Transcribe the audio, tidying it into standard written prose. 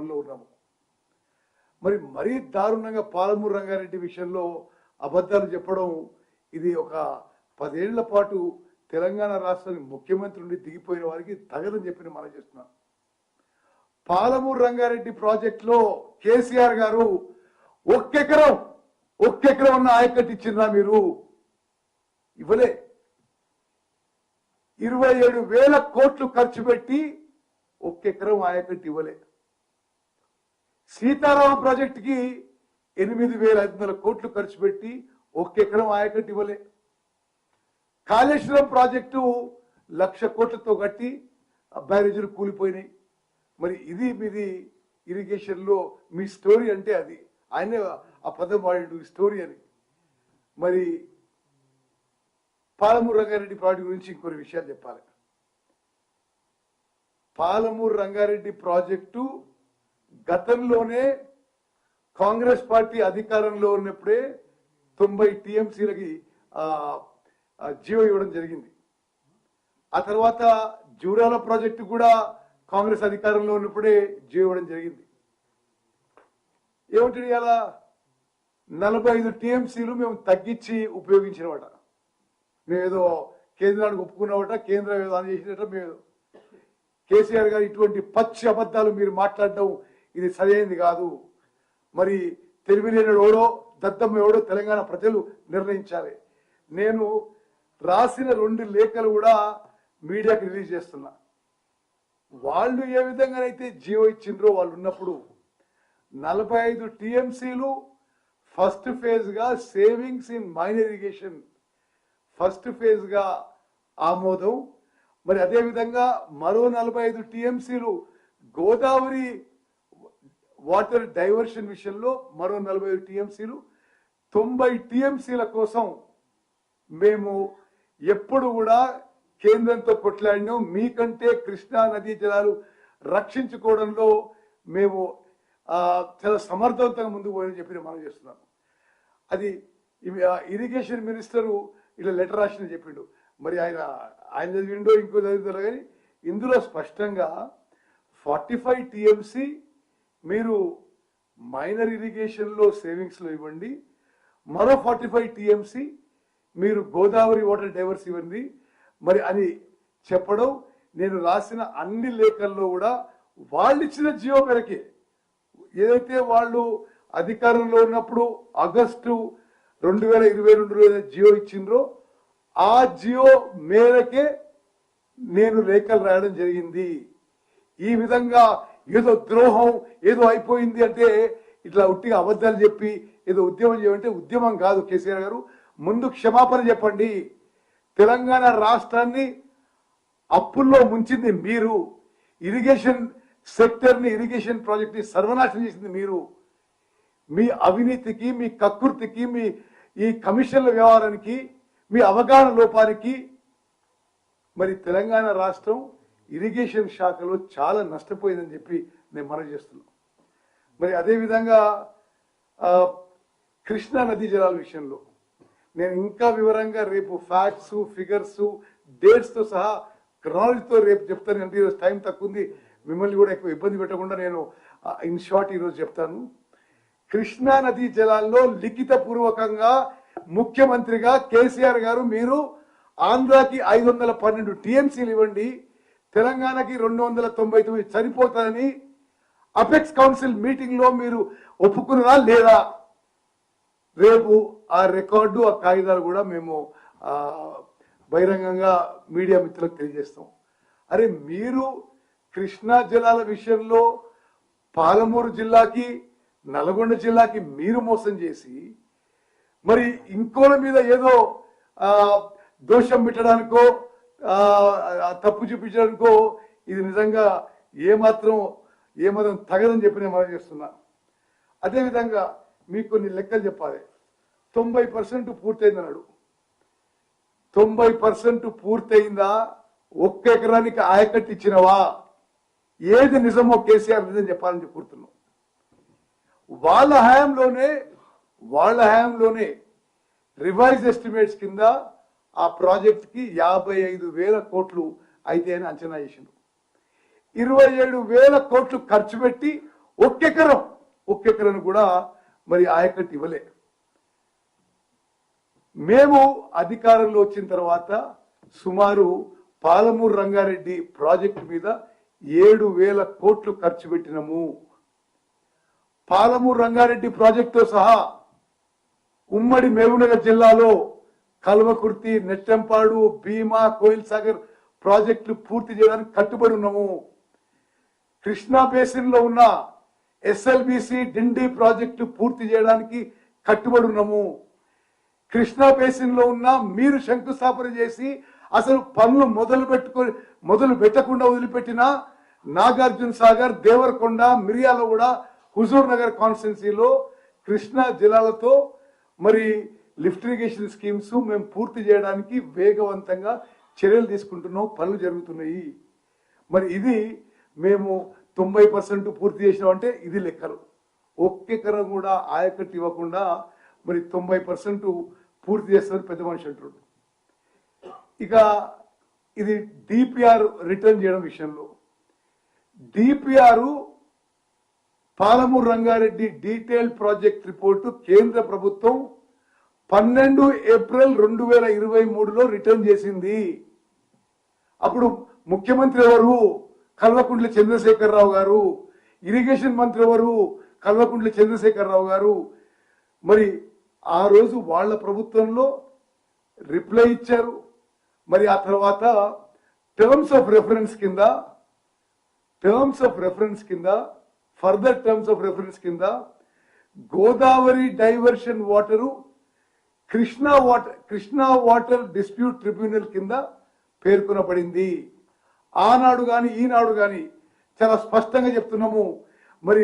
పనిలో ఉన్నాము. మరీ దారుణంగా పాలమూరు రంగారెడ్డి విషయంలో అబద్ధాలు చెప్పడం, ఇది ఒక 10 ఏళ్ల పాటు తెలంగాణ రాష్ట్రానికి ముఖ్యమంత్రి నుండి దిగిపోయిన వారికి తగదని చెప్పి మనం చేస్తున్నాం. పాలమూరు రంగారెడ్డి ప్రాజెక్టులో కేసీఆర్ గారు ఒక్కెకరం ఉన్న ఆయకట్టు ఇచ్చిందా? మీరు ఇవ్వలే. 27,000 కోట్లు ఖర్చు పెట్టి ఒక్కెకరం ఆయకట్టు ఇవ్వలే. సీతారామ ప్రాజెక్టుకి 8,500 కోట్లు ఖర్చు పెట్టి ఒక్కెకరం ఆయకట్టు ఇవ్వలే. కాళేశ్వరం ప్రాజెక్టు 1,00,000 కోట్లతో కట్టి బ్యారేజీలు కూలిపోయినాయి. ఇది మీది ఇరిగేషన్ లో మీ స్టోరీ అంటే అది. ఆయనే ఆ పదం వాడు స్టోరీ అని. పాలమూరు రంగారెడ్డి ప్రాజెక్టు గురించి ఇంకొన్ని విషయాలు చెప్పాలి. పాలమూరు రంగారెడ్డి ప్రాజెక్టు గతంలోనే కాంగ్రెస్ పార్టీ అధికారంలో ఉన్నప్పుడే 90 టీఎంసీలకి జీవో ఇవ్వడం జరిగింది. ఆ తర్వాత జూరాల ప్రాజెక్టు కూడా కాంగ్రెస్ అధికారంలో ఉన్నప్పుడే జీవో ఇవ్వడం జరిగింది. ఏమిటి అలా 45 టీఎంసీలు మేము తగ్గించి ఉపయోగించినవాట. మేమేదో కేంద్రానికి ఒప్పుకున్నవాట, కేంద్రం ఏదో అని చేసినట్ట. మేము కేసీఆర్ గారు ఇటువంటి పచ్చి అబద్ధాలు మీరు మాట్లాడడం ఇది సరైనది కాదు. తెలివిలేని ఎవడో దద్దమ్మ ఎవడో తెలంగాణ ప్రజలు నిర్ణయించాలి. నేను రాసిన 2 లేఖలు కూడా మీడియాకి రిలీజ్ చేస్తున్నా. వాళ్ళు ఏ విధంగానైతే జీవో ఇచ్చిండ్రో వాళ్ళు ఉన్నప్పుడు 45 టీఎంసీలు ఫస్ట్ ఫేజ్ గా savings in minor irrigation first phase గా ఆమోదం. అదేవిధంగా మరో 45 టీఎంసీలు గోదావరి వాటర్ డైవర్షన్ విషయంలో మరో 45 టీఎంసీలు 90 టీఎంసీల కోసం మేము ఎప్పుడు కూడా కేంద్రంతో కొట్లాడినాం. మీకంటే కృష్ణా నదీ జలాలు రక్షించుకోవడంలో మేము చాలా సమర్థవంతంగా ముందుకు పోయని చెప్పి మనం చేస్తున్నాము. అది ఇరిగేషన్ మినిస్టరు ఇలా లెటర్ రాసిన చెప్పిండు. ఆయన చదివిండో ఇంకో చదువుతారో కానీ ఇందులో స్పష్టంగా 45 టీఎంసీ మీరు మైనర్ ఇరిగేషన్ లో సేవింగ్స్ లో ఇవ్వండి, మరో 45 టీఎంసీ మీరు గోదావరి వాటర్ డైవర్స్ ఇవ్వండి అని చెప్పడం. నేను రాసిన అన్ని లేఖల్లో కూడా వాళ్ళు ఇచ్చిన జియో మేరకే, ఏదైతే వాళ్ళు అధికారంలో ఉన్నప్పుడు ఆగస్టు 2022 జియో ఇచ్చిండ్రో ఆ జియో మేరకే నేను లేఖలు రాయడం జరిగింది. ఈ విధంగా ఏదో ద్రోహం ఏదో అయిపోయింది అంటే ఇట్లా ఉట్టిగా అబద్ధాలు చెప్పి ఏదో ఉద్యమం చేయమంటే ఉద్యమం కాదు. కేసీఆర్ గారు ముందు క్షమాపణ చెప్పండి. తెలంగాణ రాష్ట్రాన్ని అప్పుల్లో ముంచింది మీరు, ఇరిగేషన్ సెక్టర్ ని ఇరిగేషన్ ప్రాజెక్ట్ ని సర్వనాశనం చేసింది మీరు. మీ అవినీతికి, మీ కక్కుర్తికి, మీ ఈ కమిషన్ల వ్యవహారానికి, మీ అవగాహన లోపానికి తెలంగాణ రాష్ట్రం ఇరిగేషన్ శాఖలో చాలా నష్టపోయిందని చెప్పి నేను మనవి చేస్తున్నాను. అదేవిధంగా కృష్ణా నదీ జలాల విషయంలో నేను ఇంకా వివరంగా రేపు ఫ్యాక్ట్స్, ఫిగర్స్, డేట్స్ తో సహా క్రాలజీతో రేపు చెప్తాను. అంటే ఈరోజు టైం తక్కువ ఉంది, మిమ్మల్ని కూడా ఎక్కువ ఇబ్బంది పెట్టకుండా నేను ఇన్ షార్ట్ ఈరోజు చెప్తాను. కృష్ణా నదీ జలాల్లో లిఖిత పూర్వకంగా ముఖ్యమంత్రిగా కేసీఆర్ గారు మీరు ఆంధ్రాకి 512 టీఎంసీలు ఇవ్వండి, తెలంగాణకి 299 సరిపోతుందని అపెక్స్ కౌన్సిల్ మీటింగ్ లో మీరు ఒప్పుకున్నారా లేదా? రేపు ఆ రికార్డు, ఆ కాగితాలు కూడా మేము బహిరంగంగా మీడియా మిత్రులకు తెలియజేస్తాం. అరే మీరు కృష్ణా జలాల విషయంలో పాలమూరు జిల్లాకి, నల్గొండ జిల్లాకి మీరు మోసం చేసి ఇంకోల మీద ఏదో దోషం పెట్టడానికో తప్పు చూపించడానికో ఇది నిజంగా ఏమాత్రం తగదని చెప్పి నేను మనం చేస్తున్నా. అదేవిధంగా మీకు కొన్ని లెక్కలు చెప్పాలి. 90% పూర్తయిందన్నాడు. 90% పూర్తయిందా? 1 ఎకరానికి ఆయకట్టు ఇచ్చినవా? ఏది నిజమో కేసీఆర్ నిజం చెప్పాలని కోరుతున్నాం. వాళ్ళ హయాంలోనే రివైజ్ ఎస్టిమేట్స్ కింద ఆ ప్రాజెక్ట్ కి 55,000 కోట్లు అయితే అని అంచనా చేసిండు. 27,000 కోట్లు ఖర్చు పెట్టి ఒక్కెకరను కూడా మరి ఆయకట్టు ఇవ్వలే. మేము అధికారంలో వచ్చిన తర్వాత సుమారు పాలమూరు రంగారెడ్డి ప్రాజెక్టు మీద 7,000 కోట్లు ఖర్చు పెట్టినము. పాలమూరు రంగారెడ్డి ప్రాజెక్టుతో సహా ఉమ్మడి మహబూబ్నగర్ జిల్లాలో కల్వకుర్తి, నెట్టెంపాడు, భీమా, కోయిల్ సాగర్ ప్రాజెక్టులు పూర్తి చేయడానికి కట్టుబడి ఉన్నాము. కృష్ణా బేసిన్ లో ఉన్న ఎస్ఎల్బిసి డిండి ప్రాజెక్టు పూర్తి చేయడానికి కట్టుబడి ఉన్నాము. కృష్ణా బేసిన్ లో ఉన్న మీరు శంకుస్థాపన చేసి అసలు పనులు మొదలు పెట్టకుండా వదిలిపెట్టిన నాగార్జున సాగర్, దేవరకొండ, మిర్యాలగూడ, హుజూర్ నగర్ కాన్స్టిట్యున్సీలో కృష్ణా జిల్లాలతో మరి లిఫ్ట్ ఇరిగేషన్ స్కీమ్స్ మేము పూర్తి చేయడానికి వేగవంతంగా చర్యలు తీసుకుంటున్నాం, పనులు జరుగుతున్నాయి. మరి ఇది మేము 90% పూర్తి చేసినామంటే ఇది లెక్కలు. ఒక్కెకరం కూడా ఆయకట్టు ఇవ్వకుండా మరి 90% పూర్తి చేస్తారని పెద్ద మనిషి అంటారు. ఇక ఇది డిపిఆర్ రిటర్న్ చేయడం విషయంలో DPR Palamuru Rangareddy detailed project report కేంద్ర ప్రభుత్వం 12 ఏప్రిల్ 2023లో రిటర్న్ చేసింది. అప్పుడు ముఖ్యమంత్రి ఎవరు? కల్వకుంట్ల చంద్రశేఖరరావు గారు. ఇరిగేషన్ మంత్రి ఎవరు? కల్వకుంట్ల చంద్రశేఖరరావు గారు. మరి ఆ రోజు వాళ్ళ ప్రభుత్వంలో రిప్లై ఇచ్చారు. మరి ఆ తర్వాత టర్మ్స్ ఆఫ్ రెఫరెన్స్ కింద ఫర్దర్ టర్మ్స్ ఆఫ్ రెఫరెన్స్ కింద Godavari diversion water Krishna water dispute tribunal కింద పేర్కొనబడింది. ఆనాడు గాని ఈనాడు గాని చాలా స్పష్టంగా చెప్తున్నాము. మరి